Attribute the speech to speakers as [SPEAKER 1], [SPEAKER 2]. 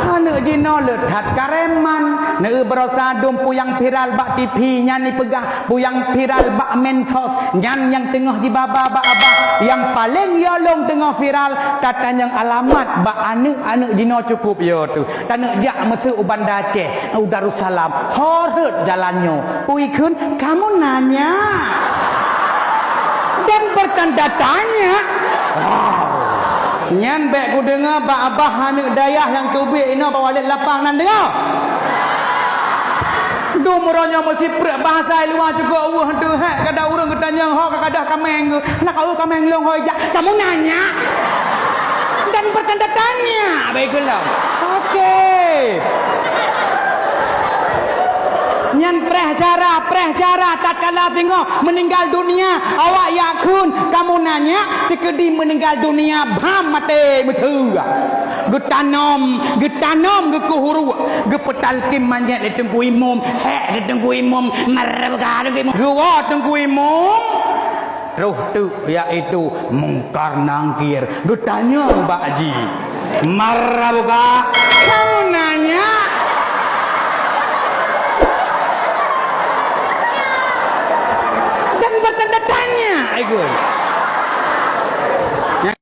[SPEAKER 1] Anak jino letat kareman. Nek berosadum puyang viral bak TV nyan ni pegang puyang viral bak mensos nyan yang tengah di baba bak abah yang paling yolong tengah viral tatan yang alamat bak anak jino cukup yo tu. Tanak jak mesu uban Aceh, Darussalam. Horut jalannya. Pui kun kamu nanya dan bertanda tanya. Nyan baik ku dengar bak abah anak dayah yang tubik ina bawa balik lapang nan dengar. Du muranya mesti prek bahasa luar juga wah tu hak kada urang ketanya ho kada kameng nak kau kameng long hoi jak kamu nanya dan bertanda tanya baiklah. Okey. Nyan preh cara tatkala tengok meninggal dunia awak yakun kamu nanya dikedi meninggal dunia bam mate betul getanom gekuhuru gepetalkim manjat di tengku imum hek di tengku imum marab ka di imum gua tengku imum roh tu iaitu mungkar nangkir getanya bakji marab ka kamu nanya bertanda tanya.